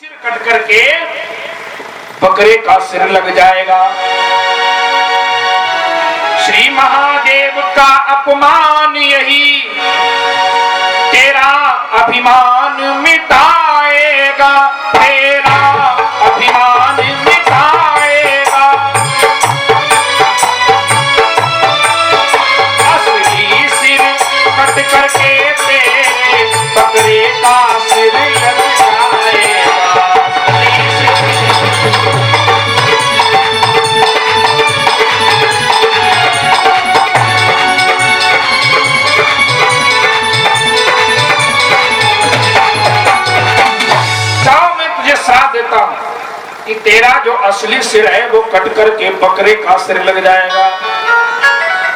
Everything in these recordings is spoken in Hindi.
सिर कट करके बकरे का सिर लग जाएगा। श्री महादेव का अपमान यही तेरा अभिमान मिटाएगा, तेरा अभिमान मिटाएगा। असली सिर कट करके तेरे बकरे का सिर लग जाएगा। श्राप देता हूं कि तेरा जो असली सिर है वो कट करके बकरे का सिर लग जाएगा।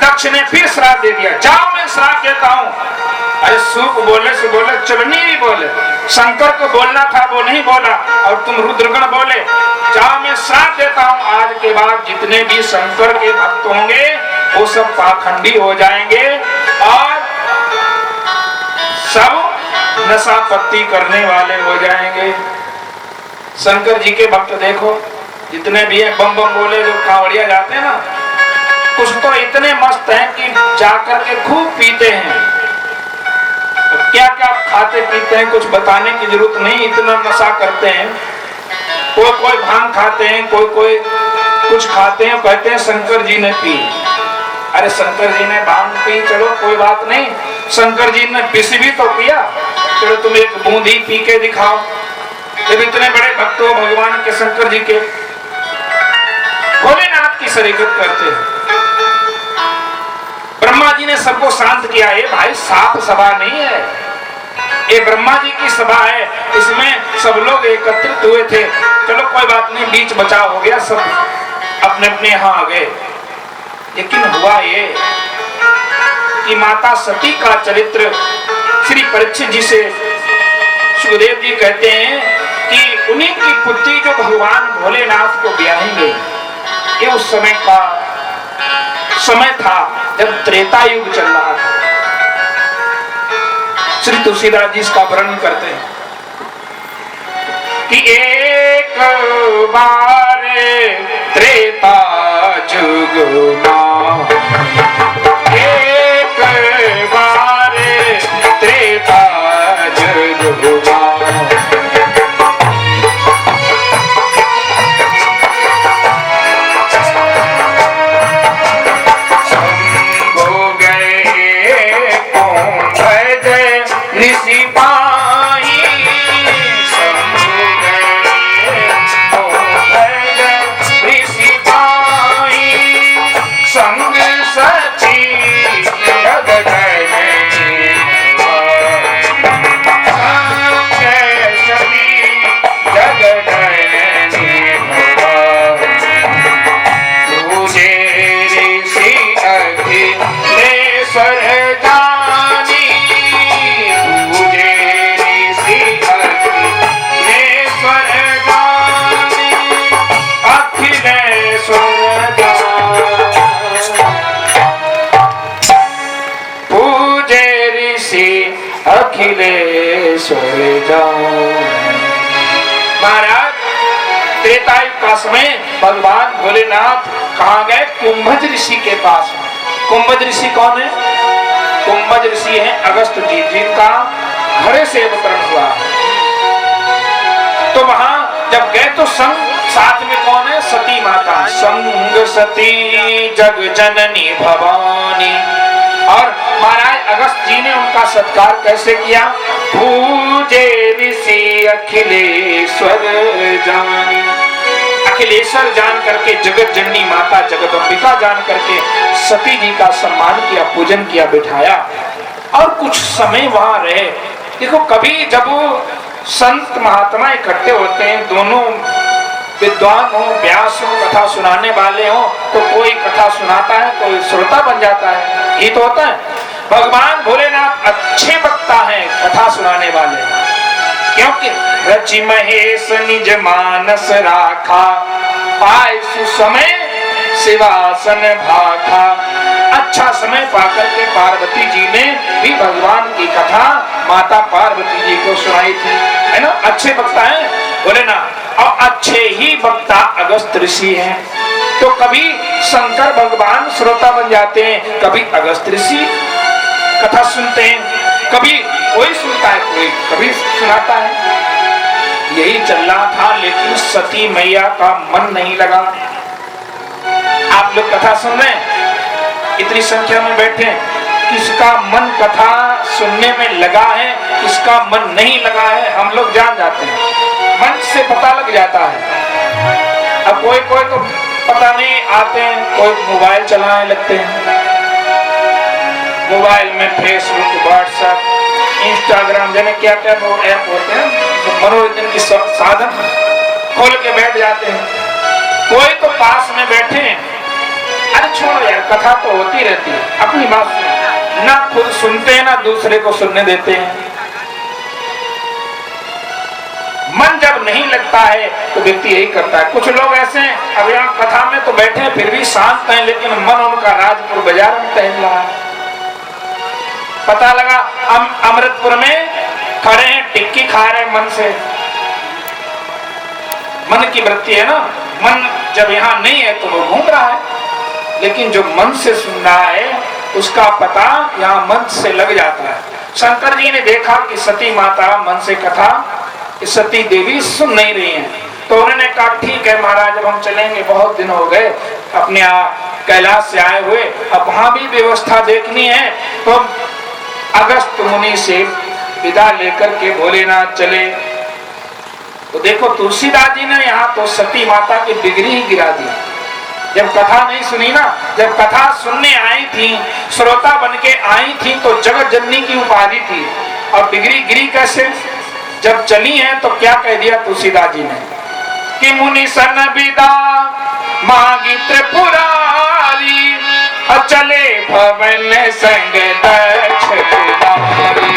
दक्ष ने फिर श्राप दे दिया, जाओ मैं श्राप देता हूं। अरे सूप बोले से बोले, चलनी भी बोले। शंकर को बोलना था वो नहीं बोला और तुम रुद्रगण बोले। जाओ मैं श्राप देता हूं, आज के बाद जितने भी शंकर के भक्त होंगे वो सब पाखंडी हो जाएंगे और सब नशा पत्ती करने वाले हो जाएंगे। शंकर जी के भक्त देखो जितने भी हैं, बम बम बोले जो कांवड़िया जाते हैं ना, कुछ तो इतने मस्त हैं कि जाकर के खूब पीते हैं। क्या क्या खाते पीते हैं कुछ बताने की जरूरत नहीं, इतना नशा करते हैं। कोई कोई भांग खाते हैं, कोई कोई कुछ खाते हैं, कहते हैं शंकर जी ने पी। अरे शंकर जी ने भांग पी, चलो कोई बात नहीं, शंकर जी ने विष भी तो पिया, चलो तुम एक बूंद ही पी के दिखाओ। जब इतने बड़े भक्त हो भगवान के, शंकर जी के, भोलेनाथ की शरीकत करते हैं। ब्रह्मा जी ने सबको शांत किया, ये भाई साफ सभा नहीं है, ये ब्रह्मा जी की सभा है, इसमें सब लोग एकत्रित हुए थे। चलो कोई बात नहीं, बीच बचाव हो गया, सब अपने अपने यहाँ आ गए। लेकिन हुआ ये कि माता सती का चरित्र श्री परीक्षित जी से सुखदेव जी कहते हैं कि उन्हीं की पुत्री जो भगवान भोलेनाथ को ब्याहेंगे, ये उस समय का समय था जब त्रेता युग चल रहा था। श्री तुलसीदास जी इसका वर्णन करते हैं कि एक बार त्रेता युग में, एक बार त्रेता युग में महाराज त्रेतायुग का समय भगवान भोलेनाथ कहाँ गए? कुंभज ऋषि के पास। कुंभज ऋषि कौन है? कुंभज ऋषि हैं अगस्त जी, जिनका घरे से अवतरण हुआ। तो वहां जब गए तो संग साथ में कौन है? सती माता। संग सती जग जननी भवानी। और महाराज अगस्त जी ने उनका सत्कार कैसे किया? पूजे ऋषि अखिलेश्वर जानी। अखिलेश्वर जान करके, जगत जननी माता जगदम्बिका जान करके सती जी का सम्मान किया, पूजन किया, बिठाया और कुछ समय वहां रहे। देखो कभी जब संत महात्मा इकट्ठे होते हैं, दोनों विद्वान हो, व्यास हो, कथा सुनाने वाले हो, तो कोई कथा सुनाता है, कोई श्रोता बन जाता है, ये तो होता है। भगवान भोलेनाथ अच्छे वक्ता हैं, कथा सुनाने वाले, क्योंकि रचि महेश निज मानस राखा, पाए सुसमय शिवासन भाखा। अच्छा समय पाकर के पार्वती जी ने भी भगवान की कथा माता पार्वती जी को सुनाई थी। है ना, अच्छे वक्ता हैं, बोले ना। और अच्छे ही वक्ता अगस्त ऋषि हैं। तो कभी शंकर भगवान श्रोता बन जाते हैं, कभी अगस्त ऋषि कथा सुनते हैं, कभी कोई सुनता है, कोई कभी सुनाता है। यही चल रहा था, लेकिन सती मैया का मन नहीं लगा। आप लोग कथा सुन रहे हैं, इतनी संख्या में बैठे, किसका मन कथा सुनने में लगा है, किसका मन नहीं लगा है, हम लोग जान जाते हैं, मन से पता लग जाता है। अब कोई कोई तो पता नहीं आते हैं, कोई मोबाइल चलाने लगते हैं, मोबाइल में फेसबुक, व्हाट्सएप, इंस्टाग्राम, जाने क्या क्या वो ऐप होते हैं, तो मनोरंजन की साधन खोल के बैठ जाते हैं। कोई तो पास में बैठे हैं, अरे छोड़ो यार, कथा तो होती रहती है, अपनी बात सुनो, ना खुद सुनते हैं ना दूसरे को सुनने देते हैं। मन जब नहीं लगता है तो व्यक्ति यही करता है। कुछ लोग ऐसे हैं, अब यहाँ कथा में तो बैठे हैं, फिर भी शांत हैं, लेकिन मन उनका राजपुर बाजार में टहल रहा है। पता लगा अमृतपुर में खड़े हैं, टिक्की खा रहे मन से। मन की वृत्ति है ना, मन जब यहाँ नहीं है तो वो घूम रहा है, लेकिन जो मन से सुन रहा है उसका पता यहाँ मन से लग जाता है। शंकर जी ने देखा कि सती माता मन से कथा, सती देवी सुन नहीं रही हैं, तो उन्होंने कहा ठीक है महाराज, अब हम चलेंगे, बहुत दिन हो गए अपने कैलाश से आए हुए, अब वहां भी व्यवस्था देखनी है। तो अगस्त मुनि से विदा लेकर के भोलेनाथ चले। तो देखो तुलसीदास जी ने यहाँ तो सती माता की डिग्री ही गिरा दी। जब कथा नहीं सुनी ना, जब कथा सुनने आई थी, श्रोता बन के आई थी, तो जगत जननी की उपाधि थी, और डिग्री गिरी कैसे? जब चली है तो क्या कह दिया तुलसीदास जी ने कि मुनि सन विदा मांगी त्रिपुरारी, चले भवन संग दक्ष कुमारी,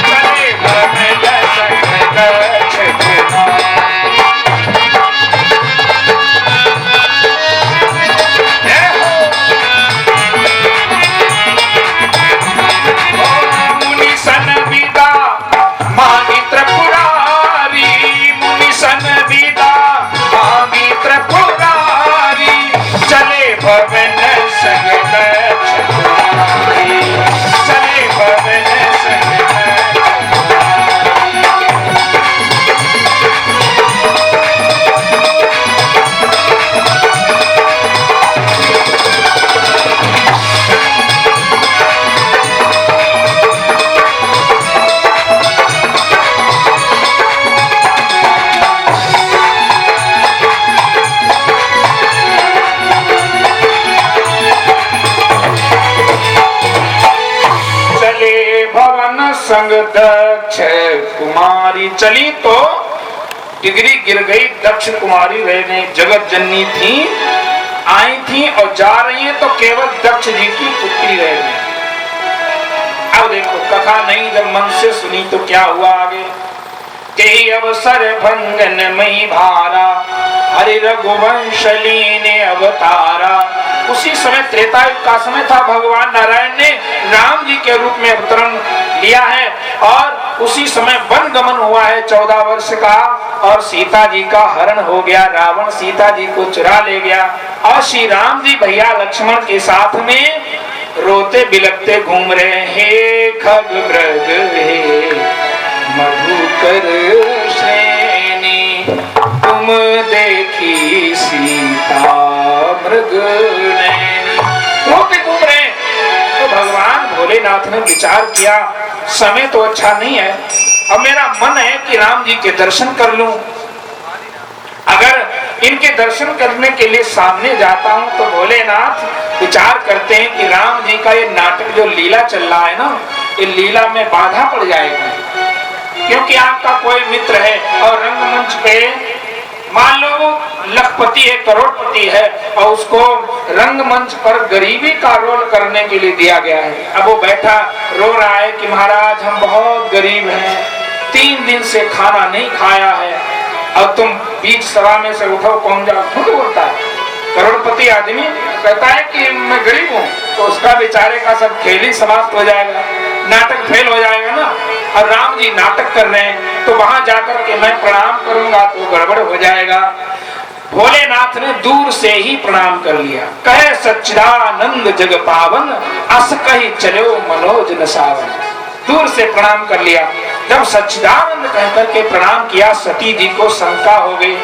चले भवन संग दक्ष कुमारी। मुनि सन विदा मांगी त्रिपुरारी, मुनि सन विदा मांगी त्रिपुरारी, चले भवन संग दक्ष कुमारी, चले भवन संग दक्ष संग दक्ष कुमारी। चली तो डिग्री गिर गई, दक्ष कुमारी रहने, जगत जननी थी, आई थी और जा रही है तो केवल दक्ष जी की पुत्री रह गई। अब देखो कथा नहीं जब मन से सुनी तो क्या हुआ आगे के अवसर भंगन मई भारा, हरि रघुवंश लीने अवतारा। उसी समय त्रेता युग का समय था, भगवान नारायण ने राम जी के रूप में अवतरण लिया है, और उसी समय वन गमन हुआ है 14 वर्ष का, और सीता जी का हरण हो गया, रावण सीता जी को चुरा ले गया, और श्री राम जी भैया लक्ष्मण के साथ में रोते बिलखते घूम रहे हैं। खग मृग हे मधुकर श्रेणी, तुम देखी सीता मृग नैनी। रोते घूम रहे। तो भगवान भोलेनाथ ने विचार किया, समय तो अच्छा नहीं है, अब मेरा मन है कि राम जी के दर्शन कर लूं। अगर इनके दर्शन करने के लिए सामने जाता हूं तो भोलेनाथ विचार करते हैं कि राम जी का ये नाटक जो लीला चल रहा है ना, ये लीला में बाधा पड़ जाएगी, क्योंकि आपका कोई मित्र है और रंगमंच पे मान लो लखपति है, करोड़पति है, और उसको रंगमंच पर गरीबी का रोल करने के लिए दिया गया है। अब वो बैठा रो रहा है कि महाराज हम बहुत गरीब हैं, 3 दिन से खाना नहीं खाया है, और तुम बीच सभा में से उठो कौन जाओ, खुद बोलता है। करोड़पति आदमी कहता है कि मैं गरीब हूँ, तो उसका बेचारे का सब खेल ही समाप्त हो जाएगा, नाटक फेल हो जाएगा ना। और राम जी नाटक कर रहे हैं, तो वहां जाकर के मैं प्रणाम करूंगा तो गड़बड़ हो जाएगा। भोलेनाथ ने दूर से ही प्रणाम कर लिया। कहे सच्चिदानंद जग पावन, अस कही चलो मनोज न सावन। दूर से प्रणाम कर लिया। जब सच्चिदानंद कहकर के प्रणाम किया, सती जी को शंका हो गई।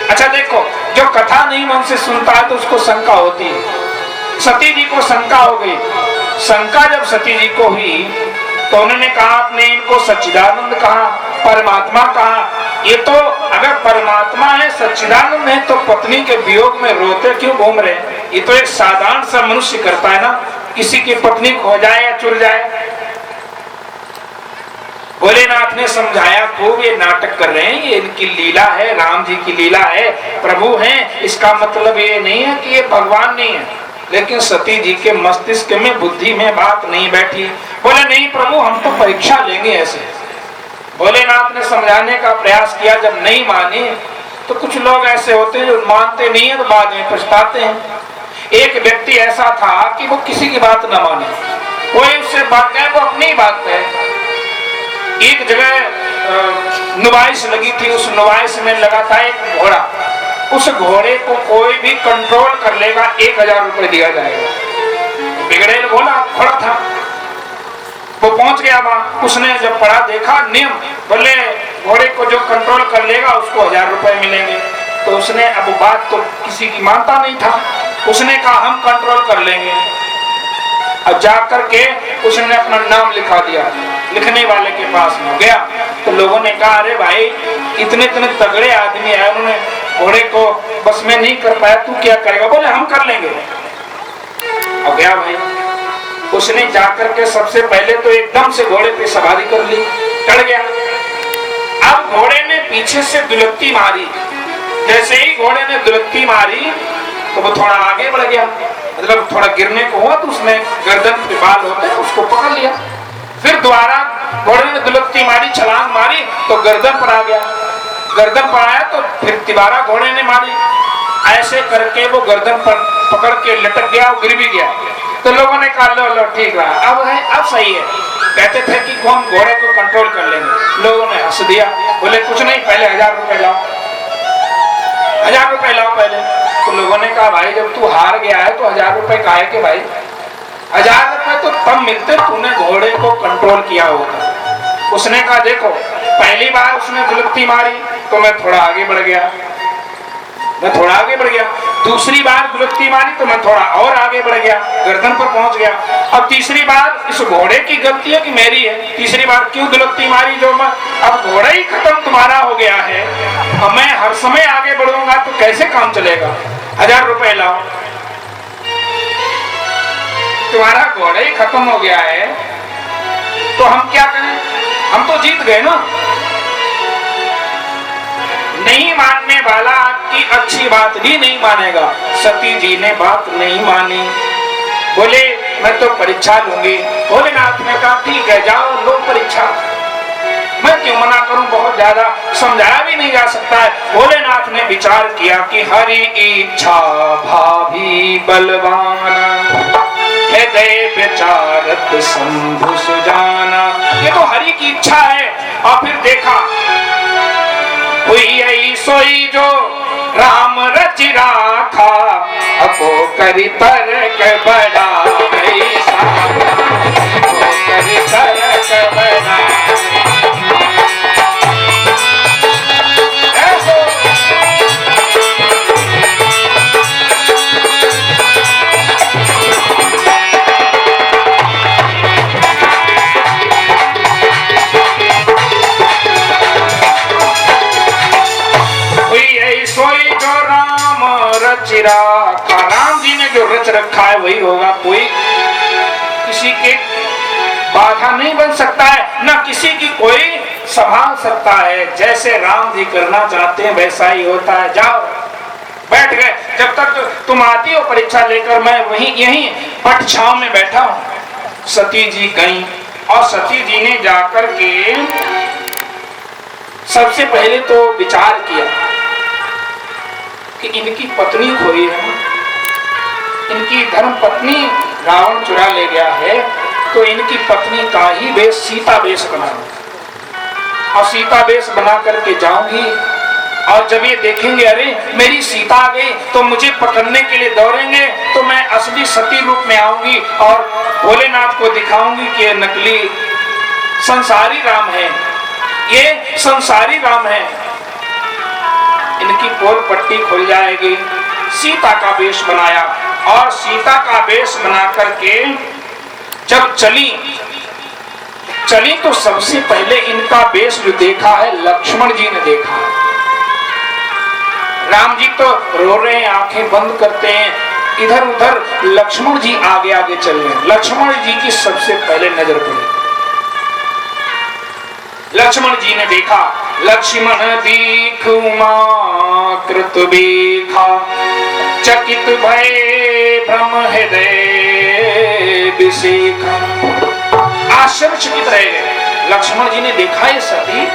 अच्छा देखो, जो कथा नहीं मन से सुनता है तो उसको शंका होती है। सती जी को शंका हो गई। शंका जब सती जी को हुई तो उन्होंने कहा, आपने इनको सच्चिदानंद कहा, परमात्मा कहा, ये तो अगर परमात्मा है, सच्चिदानंद है, तो पत्नी के वियोग में रोते क्यों घूम रहे हैं? ये तो एक साधारण सा मनुष्य करता है ना, किसी की पत्नी खो जाए या चुर जाए। भोलेनाथ ने समझाया, खूब ये नाटक कर रहे हैं, ये इनकी लीला है, राम जी की लीला है, प्रभु हैं, इसका मतलब ये नहीं है कि ये भगवान नहीं है। लेकिन सती जी के मस्तिष्क में, बुद्धि में बात नहीं बैठी। बोले नहीं प्रभु, हम तो परीक्षा लेंगे ऐसे। भोलेनाथ ने समझाने का प्रयास किया, जब नहीं माने तो कुछ लोग ऐसे होते हैं जो मानते नहीं है तो बाद में पछताते हैं। एक व्यक्ति ऐसा था कि वो किसी की बात न माने, कोई उससे बात कहे वो अपनी बात है। एक जगह नुमाइश लगी थी, उस नुमाइश में लगा था एक घोड़ा। उस घोड़े को कोई भी कंट्रोल कर लेगा 1000 रुपए दिया जाएगा। बिगड़ेल बोला, घोड़ा था, वो पहुंच गया वहां। उसने जब पढ़ा देखा नियम, बोले घोड़े को जो कंट्रोल कर लेगा उसको 1000 रुपए मिलेंगे। तो उसने, अब बात तो किसी की मानता नहीं था, उसने कहा हम कंट्रोल कर लेंगे। अब जाकर के उसने अपना नाम लिखा दिया। लिखने वाले के पास में गया तो लोगों ने कहा, अरे भाई इतने इतने तगड़े आदमी है, उन्होंने घोड़े को बस में नहीं कर पाया, तू क्या करेगा? बोले हम कर लेंगे। अब गया भाई, उसने जाकर के सबसे पहले तो एकदम से घोड़े पे सवारी कर ली, चढ़ गया। अब घोड़े ने पीछे से दुलत्ती मारी। जैसे ही घोड़े ने दुलत्ती मारी तो वो थोड़ा आगे बढ़ गया, मतलब थोड़ा गिरने को हुआ तो उसने गर्दन पे बाल होते उसको पकड़ लिया। फिर दोबारा घोड़े ने दुलत्ती मारी, छलांग मारी तो गर्दन पर आ गया। गर्दन पर आया तो फिर दोबारा घोड़े ने मारी। ऐसे करके वो गर्दन पर पकड़ के लटक गया और गिर भी गया। तो लोगों ने कहा लो लो ठीक रहा, अब है, अब सही है। कहते थे कि हम घोड़े को कंट्रोल कर लेंगे। लोगों ने हंस दिया, बोले कुछ नहीं, पहले 1000 रुपए लाओ, 1000 रुपए लाओ पहले। तो लोगों ने कहा भाई जब तू हार गया है तो 1000 रुपए काहे के भाई? 1000 रुपए तो तब मिलते तूने घोड़े को कंट्रोल किया होगा। उसने कहा देखो, पहली बार उसने दुलत्ती मारी तो मैं थोड़ा आगे बढ़ गया, मैं थोड़ा आगे बढ़ गया। दूसरी बार दुलत्ती मारी तो मैं थोड़ा और आगे बढ़ गया, गर्दन पर पहुंच गया। अब तीसरी बार इस घोड़े की गलती है कि मेरी है? तीसरी बार क्यों दुलत्ती मारी जो मैं, अब घोड़ा ही खत्म तुम्हारा हो गया है, अब मैं हर समय आगे बढ़ूंगा तो कैसे काम चलेगा? 1000 रुपए लाओ। तुम्हारा घोड़ा ही खत्म हो गया है तो हम क्या करें? हम तो जीत गए ना। नहीं मानने वाला आपकी अच्छी बात भी नहीं मानेगा। सती जी ने बात नहीं मानी, बोले मैं तो परीक्षा लूंगी। भोलेनाथ ने कहा ठीक है जाओ लो परीक्षा, मैं क्यों मना करूं, बहुत ज्यादा समझाया भी नहीं जा सकता है। भोलेनाथ ने विचार किया कि हरि इच्छा भाभी बलवाना, हृदय विचारत शंभु सुजाना। ये तो हरि की इच्छा है। और फिर देखा हुई सोई जो राम रच राखा, अपो करी तरक बड़ा ऐसा, अपो करी तरक बड़ा। राम जी ने जो रच रखा है वही होगा, कोई किसी के बाधा नहीं बन सकता है, ना किसी की कोई संभाल सकता है। जैसे राम जी करना चाहते हैं वैसा ही होता है। जाओ बैठ गए, जब तक तुम आती हो परीक्षा लेकर मैं वहीं यहीं पट छांव में बैठा हूं। सती जी गई और सती जी ने जाकर के सबसे पहले तो विचार किया कि इनकी पत्नी खोई है, इनकी धर्म पत्नी रावण चुरा ले गया है, तो इनकी पत्नी का ही वेश सीता वेश बनाओ। और सीता वेश बना करके जाऊंगी, और जब ये देखेंगे अरे मेरी सीता आ गई तो मुझे पकड़ने के लिए दौड़ेंगे, तो मैं असली सती रूप में आऊंगी और भोलेनाथ को दिखाऊंगी कि ये नकली संसारी राम है, ये संसारी राम है। इनकी पोल पट्टी खुल जाएगी। सीता का वेश बनाया और सीता का वेश बना करके जब चली तो सबसे पहले इनका वेश जो देखा है लक्ष्मण जी ने देखा। राम जी तो रो रहे हैं, आंखें बंद करते हैं, इधर उधर लक्ष्मण जी आगे आगे चल रहे हैं। लक्ष्मण जी की सबसे पहले नजर पड़ी। लक्ष्मण जी ने देखा, लक्ष्मण दीख उमा कृत बेखा, चकित भय भ्रम हृदय विसेखा। आश्चर्यचकित रह गए। लक्ष्मण जी ने देखा ये सती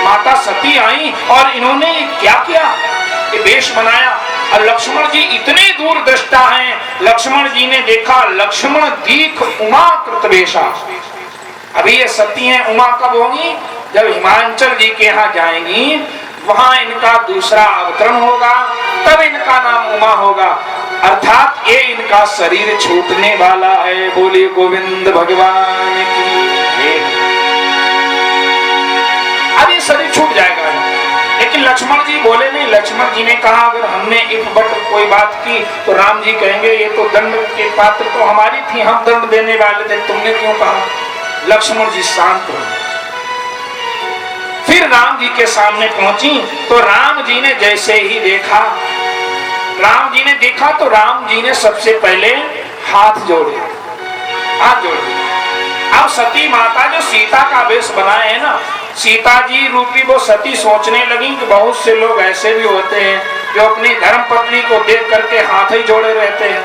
माता सती आई और इन्होंने क्या किया, ये वेश बनाया। और लक्ष्मण जी इतने दूर दृष्टा हैं, लक्ष्मण जी ने देखा लक्ष्मण दीख उमा कृत वेशा। अभी ये सती हैं, उमा कब होंगी, जब हिमांचल जी के यहाँ जाएंगी, वहां इनका दूसरा अवतरण होगा, तब इनका नाम उमा होगा। अर्थात ये इनका शरीर छूटने वाला है। बोलिए गोविंद भगवान की। अब ये शरीर छूट जाएगा, लेकिन लक्ष्मण जी बोले नहीं। लक्ष्मण जी ने कहा अगर हमने इफ बट कोई बात की तो राम जी कहेंगे ये तो दंड के पात्र तो हमारी थी, हम दंड देने वाले थे, तुमने क्यों कहा। लक्ष्मण जी शांत हो। फिर राम जी के सामने पहुंची तो राम जी ने जैसे ही देखा, राम जी ने देखा तो राम जी ने सबसे पहले हाथ जोड़े, हाथ जोड़े। अब सती माता जो सीता का वेश बनाए है ना, सीता जी रूपी वो सती सोचने लगी कि बहुत से लोग ऐसे भी होते हैं जो अपनी धर्म पत्नी को देख करके हाथ ही जोड़े रहते हैं,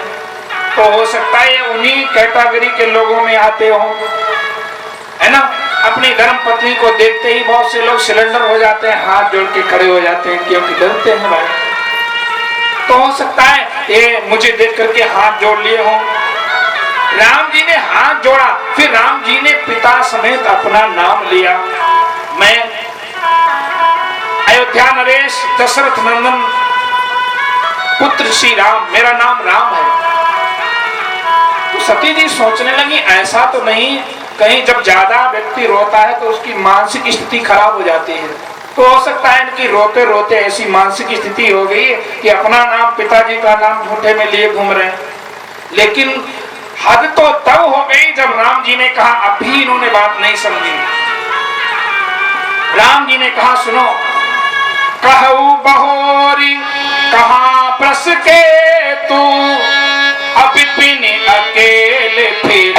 तो हो सकता है ये उन्हीं कैटेगरी के लोगों में आते हो, है ना। अपनी धर्म पत्नी को देखते ही बहुत से लोग सिलेंडर हो जाते हैं, हाथ जोड़ के खड़े हो जाते हैं क्योंकि डरते हैं भाई। तो हो सकता है ये मुझे देख करके हाथ जोड़ लिए हो। राम जी ने हाथ जोड़ा, फिर राम जी ने पिता समेत अपना नाम लिया। मैं अयोध्या नरेश दशरथ नंदन पुत्र श्री राम, मेरा नाम राम है। तो सती जी सोचने लगी ऐसा तो नहीं कहीं जब ज्यादा व्यक्ति रोता है तो उसकी मानसिक स्थिति खराब हो जाती है, तो हो सकता है इनकी रोते रोते ऐसी मानसिक स्थिति हो गई कि अपना नाम पिताजी का नाम झूठे में लिए घूम रहे हैं। लेकिन हद तो तब हो गई जब राम जी ने कहा, अभी इन्होंने बात नहीं समझी। राम जी ने कहा सुनो, कहू बहोरी कहा प्रस के तू, अब बिन अकेले फिर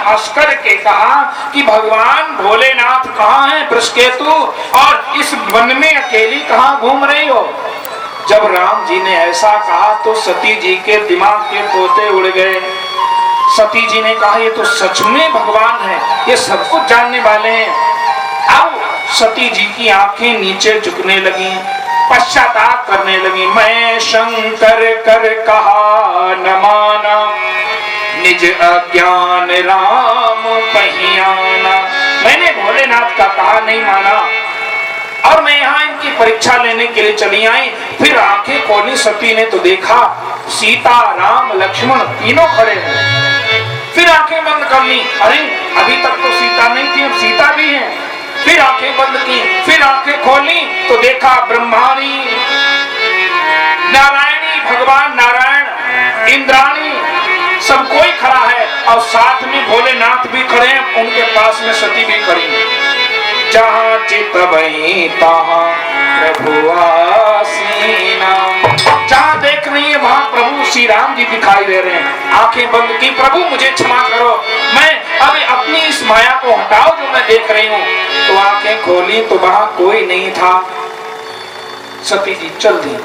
हंस करके कहा कि भगवान भोलेनाथ कहाँ हैं वृषकेतु, और इस वन में अकेली कहाँ घूम रही हो। जब राम जी ने ऐसा कहा तो सती जी के दिमाग के तोते उड़ गए। सती जी ने कहा ये तो सच में भगवान है, ये सब कुछ जानने वाले हैं। अब सती जी की आंखें नीचे झुकने लगी, पश्चाताप करने लगी। मैं शंकर कर कहा न माना, निज अज्ञान राम पहियाना। मैंने भोलेनाथ का कहा नहीं माना और मैं यहाँ इनकी परीक्षा लेने के लिए चली आई। फिर आंखें खोली सती ने तो देखा सीता राम लक्ष्मण तीनों खड़े हैं। फिर आंखें बंद कर ली, अरे अभी तक तो सीता नहीं थी, अब सीता भी है। फिर आंखें बंद की, फिर आंखें खोली तो देखा ब्रह्माणी, नारायणी, भगवान नारायण, इंद्राणी, सब कोई खड़ा है और साथ में भोलेनाथ भी खड़े हैं, उनके पास में सती भी खड़ी है। जहाँ चित वहीं तहाँ प्रभु आसीना, जहाँ देख रही है वहां प्रभु श्री श्री राम जी दिखाई दे रहे हैं। आंखें बंद की, प्रभु मुझे क्षमा करो, मैं अभी अपनी इस माया को हटाओ जो मैं देख रही हूँ। तो आंखें खोली तो वहां कोई नहीं था। सती जी चल दी।